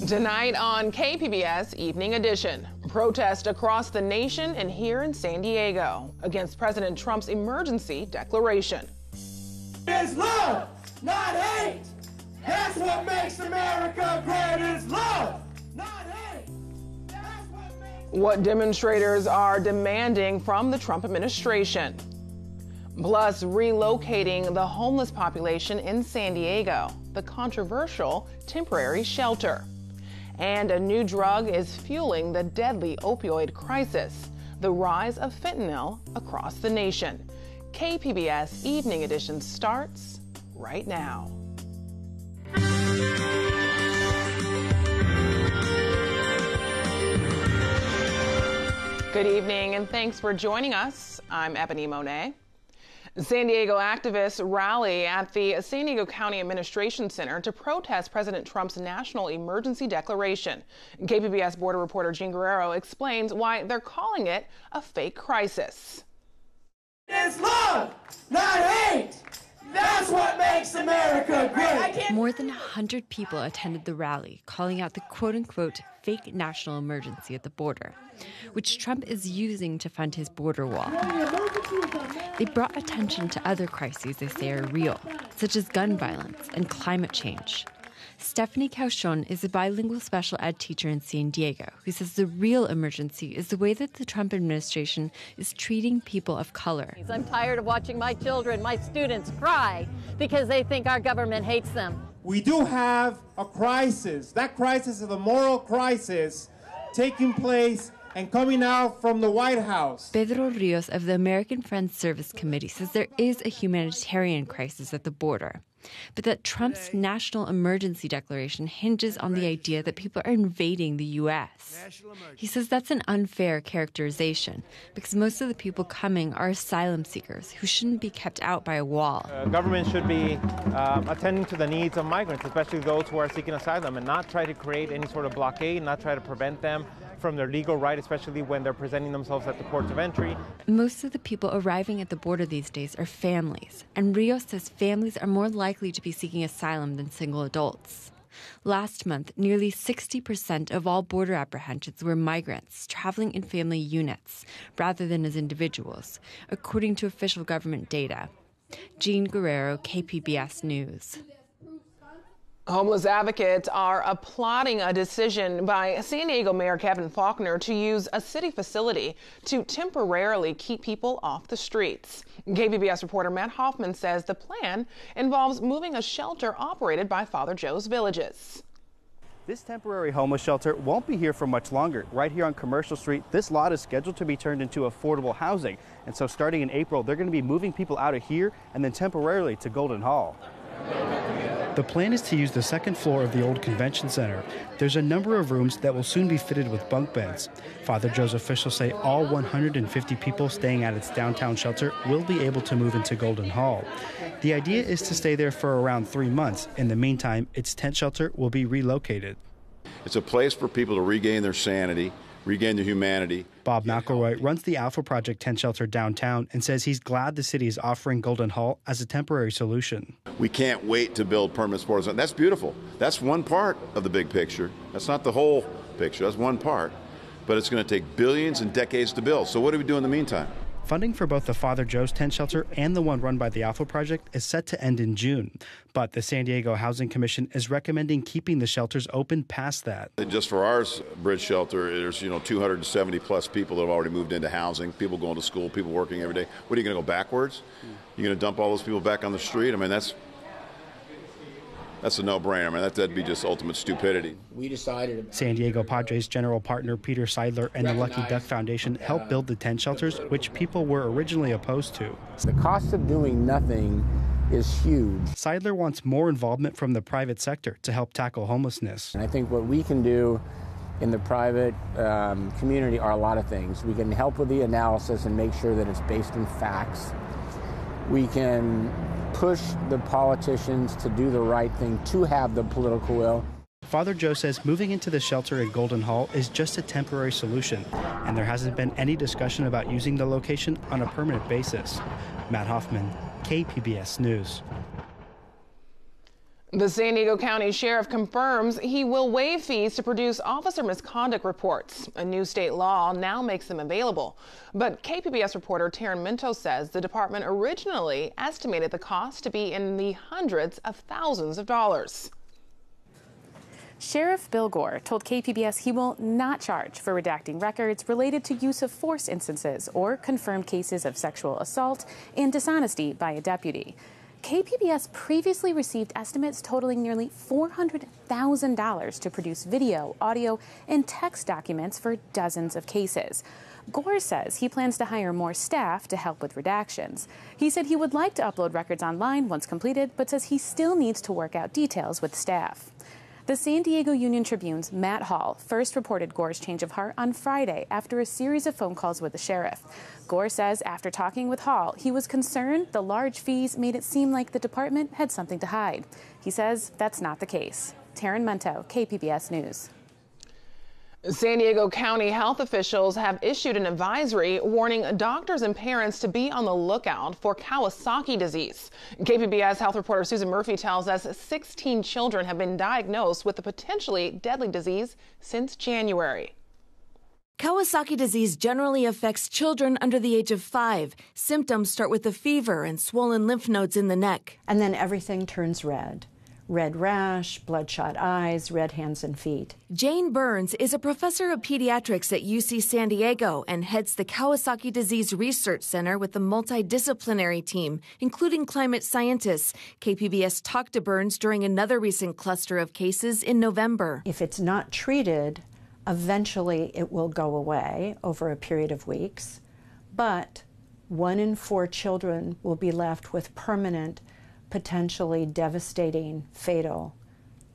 Tonight on KPBS Evening Edition, protest across the nation and here in San Diego against President Trump's emergency declaration. It's love, not hate. That's what makes America great is love, not hate. That's what demonstrators are demanding from the Trump administration. Plus, relocating the homeless population in San Diego, the controversial temporary shelter. And a new drug is fueling the deadly opioid crisis, the rise of fentanyl across the nation. KPBS Evening Edition starts right now. Good evening and thanks for joining us. I'm Ebony Monet. San Diego activists rally at the San Diego County Administration Center to protest President Trump's national emergency declaration. KPBS border reporter Jean Guerrero explains why they're calling it a fake crisis. It's love, not hate. That's what makes America great. More than 100 people attended the rally, calling out the quote-unquote fake national emergency at the border, which Trump is using to fund his border wall. They brought attention to other crises they say are real, such as gun violence and climate change. Stephanie Cauchon is a bilingual special ed teacher in San Diego who says the real emergency is the way that the Trump administration is treating people of color. I'm tired of watching my children, my students cry because they think our government hates them. We do have a crisis. That crisis is a moral crisis taking place and coming out from the White House. Pedro Rios of the American Friends Service Committee says there is a humanitarian crisis at the border, but that Trump's national emergency declaration hinges on the idea that people are invading the U.S. He says that's an unfair characterization because most of the people coming are asylum seekers who shouldn't be kept out by a wall. Government should be attending to the needs of migrants, especially those who are seeking asylum, and not try to create any sort of blockade, not try to prevent them from their legal right, especially when they're presenting themselves at the ports of entry. Most of the people arriving at the border these days are families, and Rios says families are more likely to be seeking asylum than single adults. Last month, nearly 60% of all border apprehensions were migrants traveling in family units rather than as individuals, according to official government data. Jean Guerrero, KPBS News. Homeless advocates are applauding a decision by San Diego Mayor Kevin Faulconer to use a city facility to temporarily keep people off the streets. KPBS reporter Matt Hoffman says the plan involves moving a shelter operated by Father Joe's Villages. This temporary homeless shelter won't be here for much longer. Right here on Commercial Street, this lot is scheduled to be turned into affordable housing. And so starting in April, they're going to be moving people out of here and then temporarily to Golden Hall. The plan is to use the second floor of the old convention center. There's a number of rooms that will soon be fitted with bunk beds. Father Joe's officials say all 150 people staying at its downtown shelter will be able to move into Golden Hall. The idea is to stay there for around 3 months. In the meantime, its tent shelter will be relocated. It's a place for people to regain their sanity, regain their humanity. Bob McElroy runs the Alpha Project tent shelter downtown and says he's glad the city is offering Golden Hall as a temporary solution. We can't wait to build permanent sports. That's beautiful. That's one part of the big picture. That's not the whole picture. That's one part. But it's going to take billions and decades to build. So what do we do in the meantime? Funding for both the Father Joe's tent shelter and the one run by the Alpha Project is set to end in June. But the San Diego Housing Commission is recommending keeping the shelters open past that. Just for ours bridge shelter, there's 270 plus people that have already moved into housing, people going to school, people working every day. What are you going to go backwards? You're going to dump all those people back on the street? I mean, that's a no-brainer. I mean, that'd be just ultimate stupidity. We decided. San Diego Padres general partner Peter Seidler and the Lucky Duck Foundation helped build the tent shelters, which people were originally opposed to. The cost of doing nothing is huge. Seidler wants more involvement from the private sector to help tackle homelessness. And I think what we can do in the private community are a lot of things. We can help with the analysis and make sure that it's based in facts. We can push the politicians to do the right thing, to have the political will. Father Joe says moving into the shelter at Golden Hall is just a temporary solution, and there hasn't been any discussion about using the location on a permanent basis. Matt Hoffman, KPBS News. The San Diego County Sheriff confirms he will waive fees to produce officer misconduct reports. A new state law now makes them available. But KPBS reporter Taryn Minto says the department originally estimated the cost to be in the hundreds of thousands of dollars. Sheriff Bill Gore told KPBS he will not charge for redacting records related to use of force instances or confirmed cases of sexual assault and dishonesty by a deputy. KPBS previously received estimates totaling nearly $400,000 to produce video, audio, and text documents for dozens of cases. Gore says he plans to hire more staff to help with redactions. He said he would like to upload records online once completed, but says he still needs to work out details with staff. The San Diego Union-Tribune's Matt Hall first reported Gore's change of heart on Friday after a series of phone calls with the sheriff. Gore says after talking with Hall, he was concerned the large fees made it seem like the department had something to hide. He says that's not the case. Taryn Minto, KPBS News. San Diego County health officials have issued an advisory warning doctors and parents to be on the lookout for Kawasaki disease. KPBS health reporter Susan Murphy tells us 16 children have been diagnosed with the potentially deadly disease since January. Kawasaki disease generally affects children under the age of 5. Symptoms start with a fever and swollen lymph nodes in the neck. And then everything turns red. Red rash, bloodshot eyes, red hands and feet. Jane Burns is a professor of pediatrics at UC San Diego and heads the Kawasaki Disease Research Center with a multidisciplinary team, including climate scientists. KPBS talked to Burns during another recent cluster of cases in November. If it's not treated, eventually it will go away over a period of weeks, but 1 in 4 children will be left with permanent, potentially devastating, fatal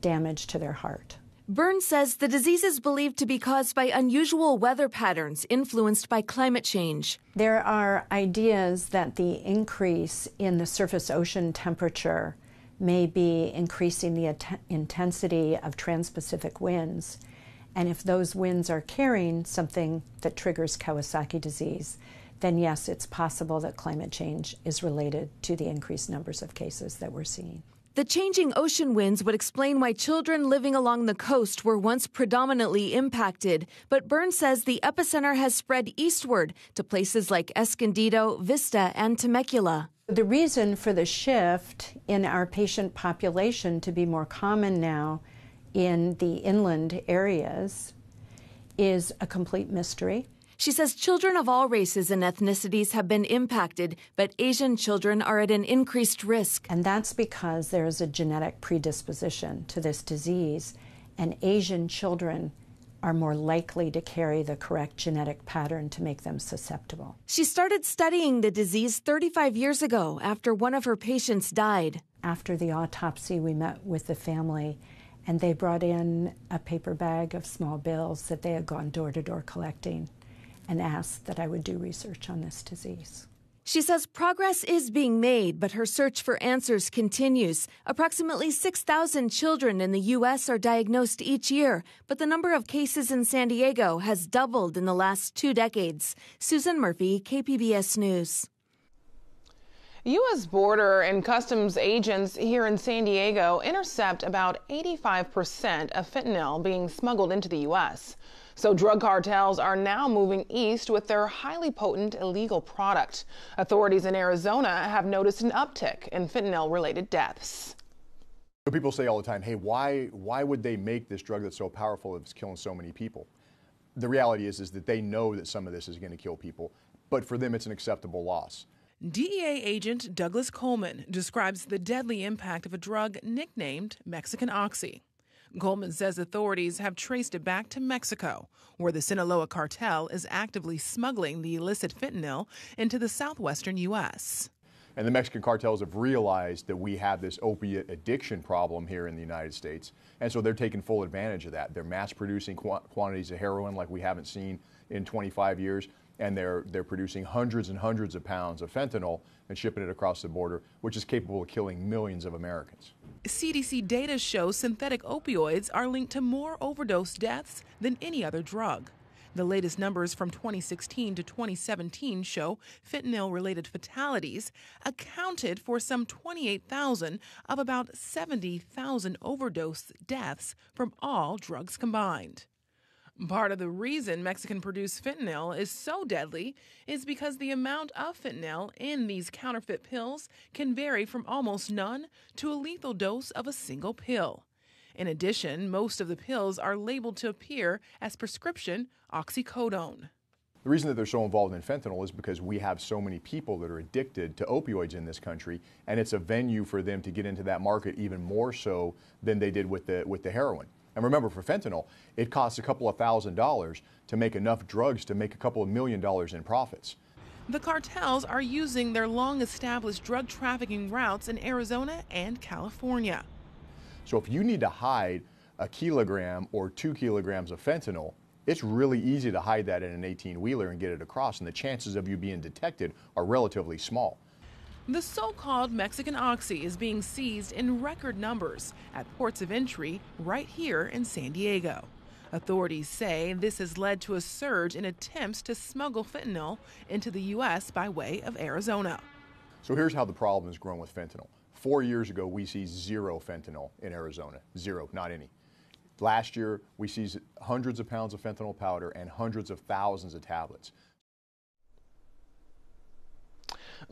damage to their heart. Burns says the disease is believed to be caused by unusual weather patterns influenced by climate change. There are ideas that the increase in the surface ocean temperature may be increasing the intensity of trans-Pacific winds. And if those winds are carrying something that triggers Kawasaki disease, then yes, it's possible that climate change is related to the increased numbers of cases that we're seeing. The changing ocean winds would explain why children living along the coast were once predominantly impacted. But Burns says the epicenter has spread eastward to places like Escondido, Vista, and Temecula. The reason for the shift in our patient population to be more common now in the inland areas is a complete mystery. She says children of all races and ethnicities have been impacted, but Asian children are at an increased risk. And that's because there is a genetic predisposition to this disease, and Asian children are more likely to carry the correct genetic pattern to make them susceptible. She started studying the disease 35 years ago after one of her patients died. After the autopsy, we met with the family, and they brought in a paper bag of small bills that they had gone door to door collecting, and asked that I would do research on this disease. She says progress is being made, but her search for answers continues. Approximately 6,000 children in the U.S. are diagnosed each year, but the number of cases in San Diego has doubled in the last 2 decades. Susan Murphy, KPBS News. U.S. Border and Customs agents here in San Diego intercept about 85% of fentanyl being smuggled into the U.S. So drug cartels are now moving east with their highly potent illegal product. Authorities in Arizona have noticed an uptick in fentanyl-related deaths. People say all the time, hey, why would they make this drug that's so powerful that's killing so many people? The reality is that they know that some of this is going to kill people, but for them it's an acceptable loss. DEA agent Douglas Coleman describes the deadly impact of a drug nicknamed Mexican Oxy. Coleman says authorities have traced it back to Mexico, where the Sinaloa cartel is actively smuggling the illicit fentanyl into the southwestern U.S. And the Mexican cartels have realized that we have this opiate addiction problem here in the United States, and so they're taking full advantage of that. They're mass-producing quantities of heroin like we haven't seen in 25 years, and they're producing hundreds and hundreds of pounds of fentanyl and shipping it across the border, which is capable of killing millions of Americans. CDC data shows synthetic opioids are linked to more overdose deaths than any other drug. The latest numbers from 2016 to 2017 show fentanyl-related fatalities accounted for some 28,000 of about 70,000 overdose deaths from all drugs combined. Part of the reason Mexican-produced fentanyl is so deadly is because the amount of fentanyl in these counterfeit pills can vary from almost none to a lethal dose of a single pill. In addition, most of the pills are labeled to appear as prescription oxycodone. The reason that they're so involved in fentanyl is because we have so many people that are addicted to opioids in this country, and it's a venue for them to get into that market even more so than they did with the heroin. And remember, for fentanyl, it costs a couple of $1,000s to make enough drugs to make a couple of $1 million in profits. The cartels are using their long-established drug trafficking routes in Arizona and California. So if you need to hide a kilogram or 2 kilograms of fentanyl, it's really easy to hide that in an 18-wheeler and get it across, and the chances of you being detected are relatively small. The so-called Mexican oxy is being seized in record numbers at ports of entry right here in San Diego. Authorities say this has led to a surge in attempts to smuggle fentanyl into the U.S. by way of Arizona. So here's how the problem has grown with fentanyl. 4 years ago, we seized 0 fentanyl in Arizona. 0, not any. Last year, we seized hundreds of pounds of fentanyl powder and hundreds of thousands of tablets.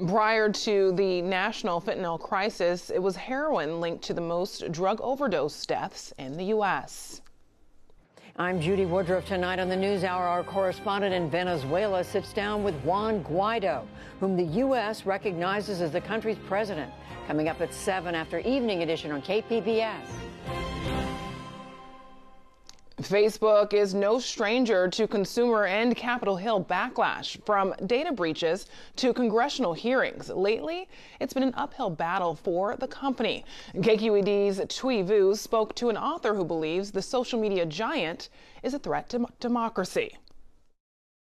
Prior to the national fentanyl crisis, it was heroin linked to the most drug overdose deaths in the U.S. I'm Judy Woodruff. Tonight on the NewsHour, our correspondent in Venezuela sits down with Juan Guaido, whom the U.S. recognizes as the country's president. Coming up at 7 after Evening Edition on KPBS. Facebook is no stranger to consumer and Capitol Hill backlash, from data breaches to congressional hearings. Lately, it's been an uphill battle for the company. KQED's Thuy Vu spoke to an author who believes the social media giant is a threat to democracy.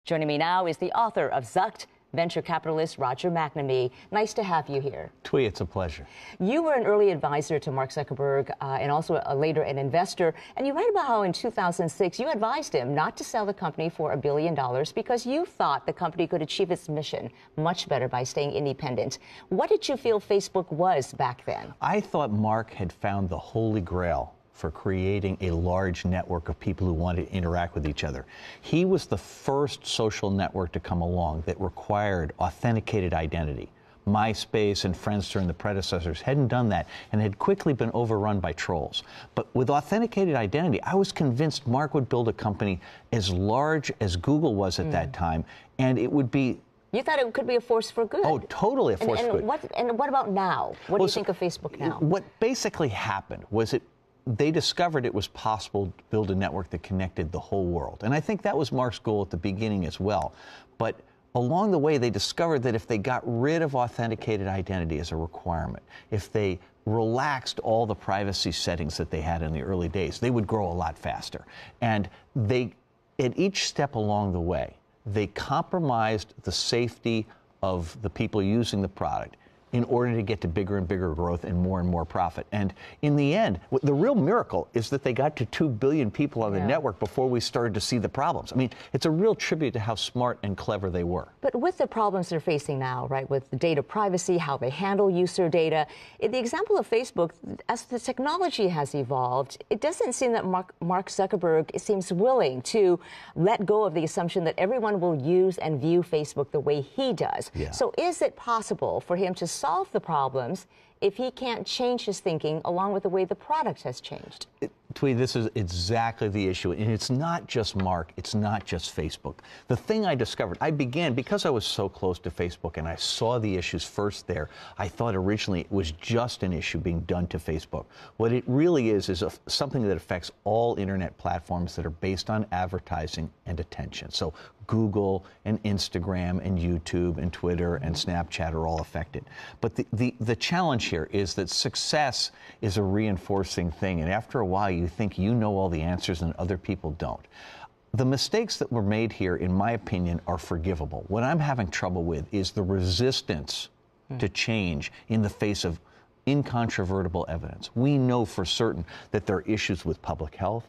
Joining me now is the author of Zucked, venture capitalist Roger McNamee. Nice to have you here. Thuy, it's a pleasure. You were an early advisor to Mark Zuckerberg and also later an investor. And you write about how in 2006 you advised him not to sell the company for $1 billion because you thought the company could achieve its mission much better by staying independent. What did you feel Facebook was back then? I thought Mark had found the holy grail for creating a large network of people who wanted to interact with each other. He was the first social network to come along that required authenticated identity. MySpace and Friendster and the predecessors hadn't done that and had quickly been overrun by trolls. But with authenticated identity, I was convinced Mark would build a company as large as Google was at that time, and it would be... You thought it could be a force for good. Oh, totally a force for good. What about now? What do you think of Facebook now? What basically happened was they discovered it was possible to build a network that connected the whole world. And I think that was Mark's goal at the beginning as well. But along the way, they discovered that if they got rid of authenticated identity as a requirement, if they relaxed all the privacy settings that they had in the early days, they would grow a lot faster. And they, at each step along the way, they compromised the safety of the people using the product in order to get to bigger and bigger growth and more profit. And in the end, the real miracle is that they got to 2 billion people on the network before we started to see the problems. I mean, it's a real tribute to how smart and clever they were. But with the problems they're facing now, right, with the data privacy, how they handle user data, in the example of Facebook, as the technology has evolved, it doesn't seem that Mark Zuckerberg seems willing to let go of the assumption that everyone will use and view Facebook the way he does. Yeah. So is it possible for him to solve the problems if he can't change his thinking along with the way the product has changed? Thuy, this is exactly the issue. And it's not just Mark, it's not just Facebook. The thing I discovered, I began, because I was so close to Facebook and I saw the issues first there, I thought originally it was just an issue being done to Facebook. What it really is something that affects all internet platforms that are based on advertising and attention. So Google and Instagram and YouTube and Twitter and Snapchat are all affected. But the challenge here is that success is a reinforcing thing, and after a while you think you know all the answers and other people don't. The mistakes that were made here, in my opinion, are forgivable. What I'm having trouble with is the resistance to change in the face of incontrovertible evidence. We know for certain that there are issues with public health,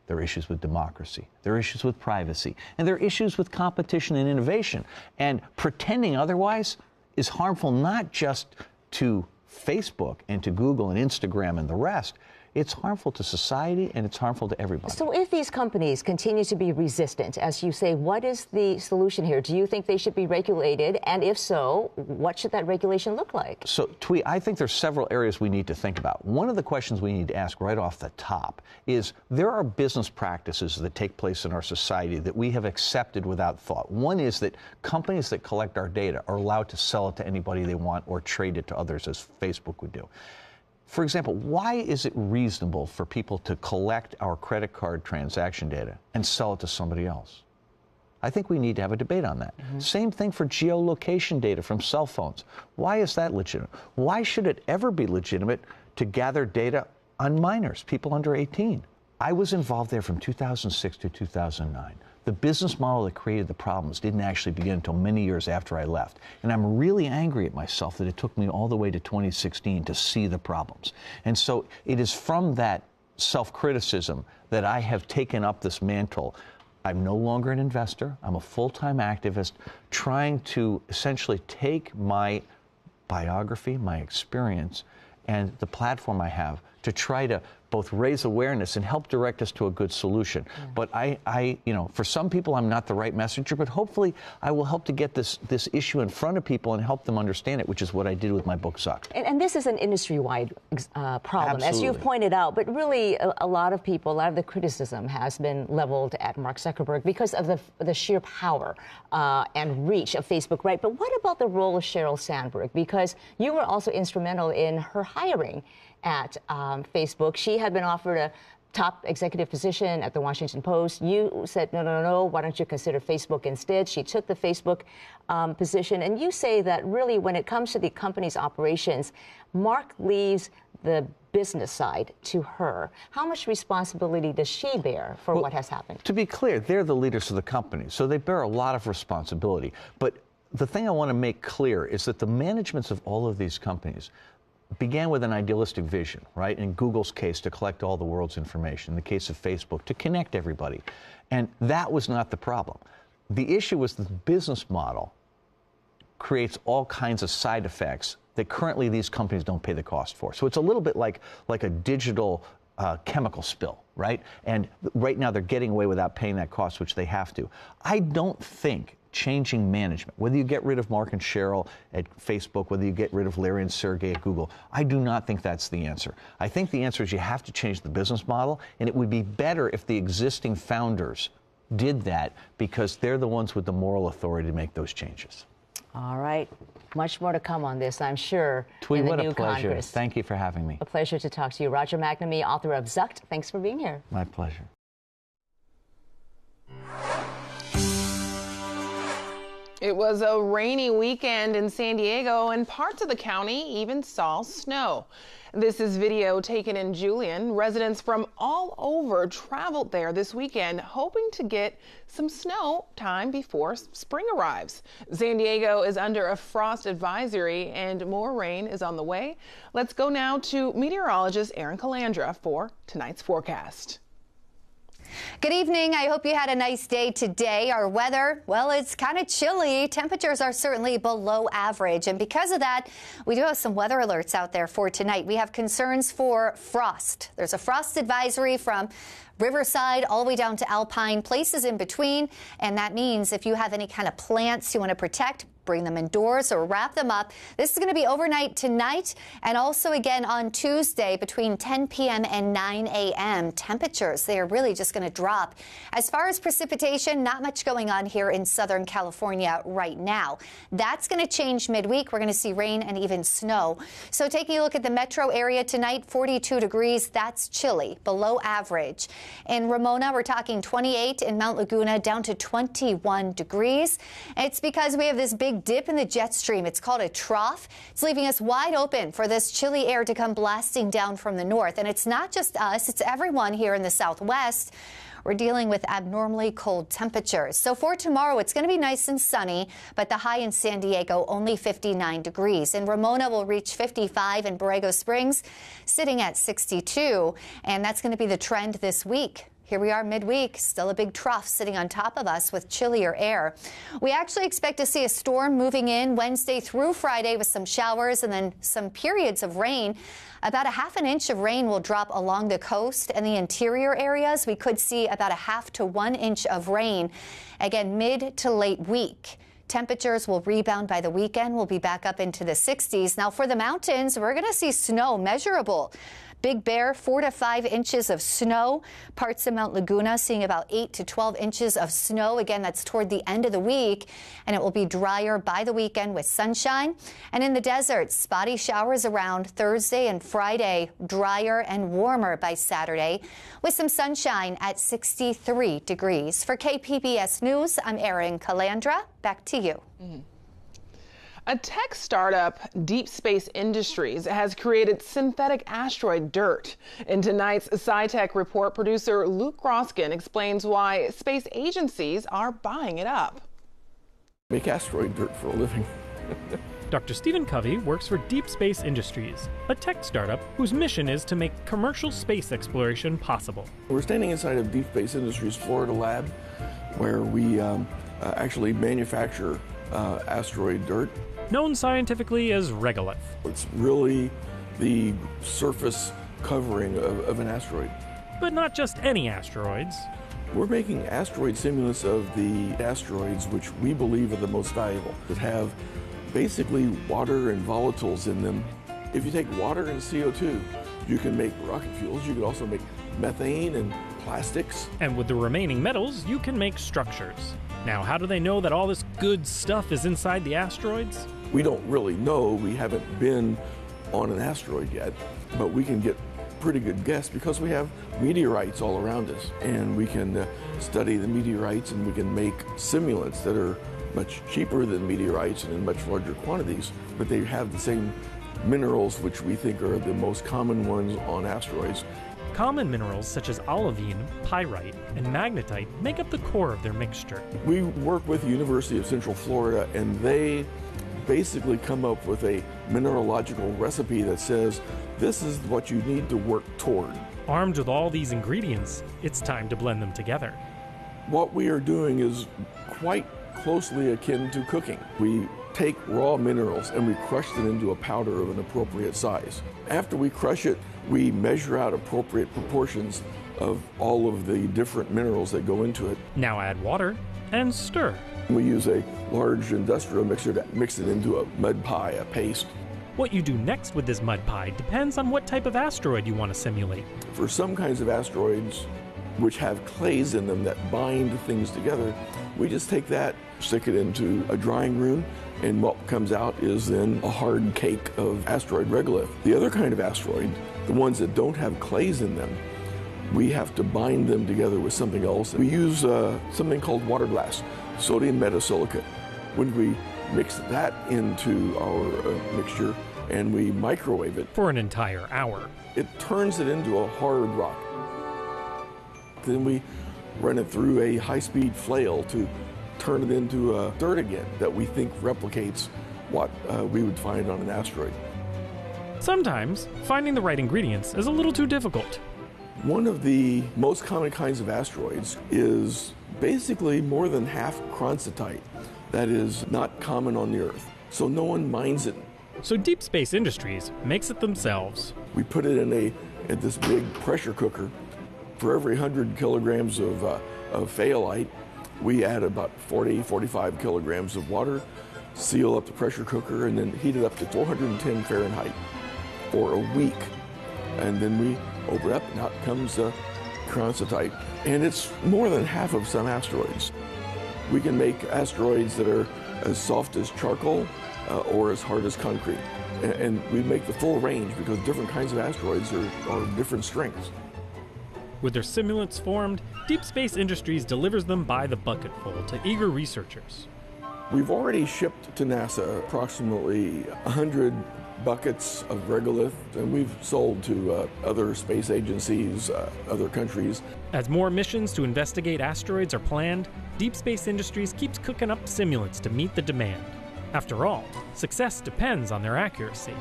There are issues with democracy. There are issues with privacy. And there are issues with competition and innovation. And pretending otherwise is harmful not just to Facebook and to Google and Instagram and the rest. It's harmful to society and it's harmful to everybody. So if these companies continue to be resistant, as you say, what is the solution here? Do you think they should be regulated? And if so, what should that regulation look like? So, Twee, I think there's several areas we need to think about. One of the questions we need to ask right off the top is there are business practices that take place in our society that we have accepted without thought. One is that companies that collect our data are allowed to sell it to anybody they want or trade it to others, as Facebook would do. For example, why is it reasonable for people to collect our credit card transaction data and sell it to somebody else? I think we need to have a debate on that. Same thing for geolocation data from cell phones. Why is that legitimate? Why should it ever be legitimate to gather data on minors, people under 18? I was involved there from 2006 to 2009. The business model that created the problems didn't actually begin until many years after I left. And I'm really angry at myself that it took me all the way to 2016 to see the problems. And so it is from that self-criticism that I have taken up this mantle. I'm no longer an investor. I'm a full-time activist trying to essentially take my biography, my experience, and the platform I have to try to both raise awareness and help direct us to a good solution. But for some people, I'm not the right messenger, but hopefully I will help to get this issue in front of people and help them understand it, which is what I did with my book, Suck. And this is an industry-wide problem, Absolutely. as you've pointed out. But really, a lot of the criticism has been leveled at Mark Zuckerberg because of the sheer power and reach of Facebook, right? But what about the role of Sheryl Sandberg? Because you were also instrumental in her hiring at Facebook. She had been offered a top executive position at the Washington Post. You said, no, why don't you consider Facebook instead? She took the Facebook position. And you say that really when it comes to the company's operations, Mark leaves the business side to her. How much responsibility does she bear for what has happened? To be clear, they're the leaders of the company, so they bear a lot of responsibility. But the thing I want to make clear is that the managements of all of these companies began with an idealistic vision, right? In Google's case, to collect all the world's information. In the case of Facebook, to connect everybody. And that was not the problem. The issue was the business model creates all kinds of side effects that currently these companies don't pay the cost for. So it's a little bit like a digital chemical spill, right? And right now they're getting away without paying that cost, which they have to. I don't think changing management, whether you get rid of Mark and Sheryl at Facebook, whether you get rid of Larry and Sergey at Google, I do not think that's the answer. I think the answer is you have to change the business model, and it would be better if the existing founders did that because they're the ones with the moral authority to make those changes. All right. Much more to come on this, I'm sure, Twee, in the what new a pleasure. Congress. Thank you for having me. A pleasure to talk to you. Roger McNamee, author of Zucked. Thanks for being here. My pleasure. It was a rainy weekend in San Diego, and parts of the county even saw snow. This is video taken in Julian. Residents from all over traveled there this weekend, hoping to get some snow time before spring arrives. San Diego is under a frost advisory, and more rain is on the way. Let's go now to meteorologist Erin Calandra for tonight's forecast. Good evening. I hope you had a nice day today. Our weather, well, it's kind of chilly. Temperatures are certainly below average. And because of that, we do have some weather alerts out there for tonight. We have concerns for frost. There's a frost advisory from Riverside all the way down to Alpine, places in between. And that means if you have any kind of plants you want to protect, bring them indoors or wrap them up. This is going to be overnight tonight and also again on Tuesday between 10 p.m. and 9 a.m. Temperatures, they are really just going to drop. As far as precipitation, not much going on here in Southern California right now. That's going to change midweek. We're going to see rain and even snow. So taking a look at the metro area tonight, 42 degrees. That's chilly, below average. In Ramona, we're talking 28. In Mount Laguna, down to 21 degrees. It's because we have this big dip in the jet stream. It's called a trough. It's leaving us wide open for this chilly air to come blasting down from the north. And it's not just us, it's everyone here in the Southwest. We're dealing with abnormally cold temperatures. So for tomorrow, it's going to be nice and sunny, but the high in San Diego only 59 degrees. And Ramona will reach 55 and Borrego Springs sitting at 62. And that's going to be the trend this week. Here we are midweek, still a big trough sitting on top of us with chillier air. We actually expect to see a storm moving in Wednesday through Friday with some showers and then some periods of rain. About a half an inch of rain will drop along the coast and the interior areas. We could see about a half to 1 inch of rain, again, mid to late week. Temperatures will rebound by the weekend. We'll be back up into the 60s. Now for the mountains, we're going to see snow measurable. Big Bear, 4 to 5 inches of snow. Parts of Mount Laguna seeing about 8 to 12 inches of snow. Again, that's toward the end of the week, and it will be drier by the weekend with sunshine. And in the desert, spotty showers around Thursday and Friday, drier and warmer by Saturday, with some sunshine at 63 degrees. For KPBS News, I'm Erin Calandra. Back to you. A tech startup, Deep Space Industries, has created synthetic asteroid dirt. In tonight's SciTech report, producer Luke Groskin explains why space agencies are buying it up. Make asteroid dirt for a living. Dr. Stephen Covey works for Deep Space Industries, a tech startup whose mission is to make commercial space exploration possible. We're standing inside of Deep Space Industries' Florida lab, where we actually manufacture asteroid dirt. Known scientifically as regolith. It's really the surface covering of an asteroid. But not just any asteroids. We're making asteroid simulants of the asteroids which we believe are the most valuable, that have basically water and volatiles in them. If you take water and CO2, you can make rocket fuels. You can also make methane and plastics. And with the remaining metals, you can make structures. Now, how do they know that all this good stuff is inside the asteroids? We don't really know. We haven't been on an asteroid yet, but we can get pretty good guess because we have meteorites all around us, and we can study the meteorites, and we can make simulants that are much cheaper than meteorites and in much larger quantities, but they have the same minerals which we think are the most common ones on asteroids. Common minerals such as olivine, pyrite, and magnetite make up the core of their mixture. We work with the University of Central Florida, and they basically come up with a mineralogical recipe that says this is what you need to work toward. Armed with all these ingredients, it's time to blend them together. What we are doing is quite closely akin to cooking. We take raw minerals and we crush them into a powder of an appropriate size. After we crush it, we measure out appropriate proportions of all of the different minerals that go into it. Now add water and stir. We use a large industrial mixer to mix it into a mud pie, a paste. What you do next with this mud pie depends on what type of asteroid you want to simulate. For some kinds of asteroids which have clays in them that bind things together, we just take that, stick it into a drying room, and what comes out is then a hard cake of asteroid regolith. The other kind of asteroid, the ones that don't have clays in them, we have to bind them together with something else. We use something called water glass, sodium metasilicate. When we mix that into our mixture and we microwave it for an entire hour, it turns it into a hard rock. Then we run it through a high-speed flail to turn it into dirt again that we think replicates what we would find on an asteroid. Sometimes finding the right ingredients is a little too difficult. One of the most common kinds of asteroids is basically more than half cronstite. That is not common on the Earth, so no one mines it. So Deep Space Industries makes it themselves. We put it in this big pressure cooker. For every 100 kilograms of phaolite, we add about 40-45 kilograms of water, seal up the pressure cooker, and then heat it up to 410 Fahrenheit for a week. And then we open it up, and out comes cronstite. And it's more than half of some asteroids. We can make asteroids that are as soft as charcoal or as hard as concrete. And we make the full range because different kinds of asteroids are different strengths. With their simulants formed, Deep Space Industries delivers them by the bucketful to eager researchers. We've already shipped to NASA approximately 100 buckets of regolith, and we've sold to other space agencies, other countries. As more missions to investigate asteroids are planned, Deep Space Industries keeps cooking up simulants to meet the demand. After all, success depends on their accuracy.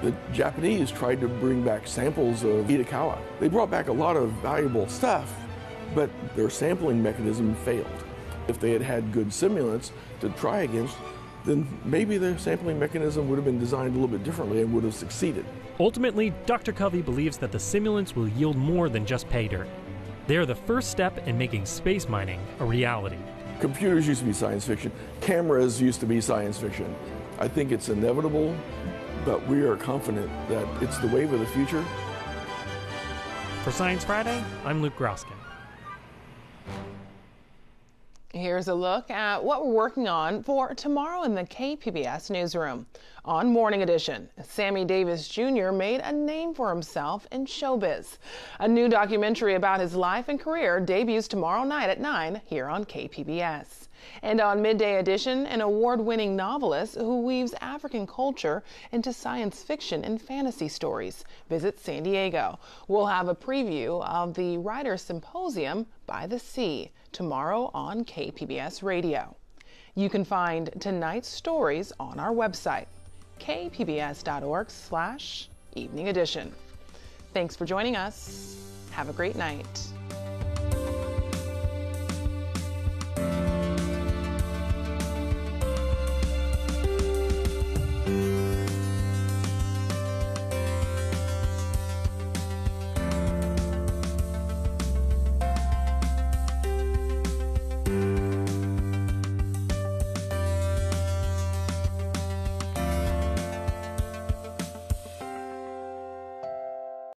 The Japanese tried to bring back samples of Itokawa. They brought back a lot of valuable stuff, their sampling mechanism failed. If they had had good simulants to try against, then maybe their sampling mechanism would have been designed a little bit differently and would have succeeded. Ultimately, Dr. Covey believes that the simulants will yield more than just pay dirt. They are the first step in making space mining a reality. Computers used to be science fiction. Cameras used to be science fiction. I think it's inevitable, but we are confident that it's the wave of the future. For Science Friday, I'm Luke Groskin. Here's a look at what we're working on for tomorrow in the KPBS newsroom. On Morning Edition, Sammy Davis Jr. made a name for himself in showbiz. A new documentary about his life and career debuts tomorrow night at 9 here on KPBS. And on Midday Edition, an award-winning novelist who weaves African culture into science fiction and fantasy stories visits San Diego. We'll have a preview of the Writers' Symposium by the Sea tomorrow on KPBS Radio. You can find tonight's stories on our website, kpbs.org/evening edition. Thanks for joining us. Have a great night.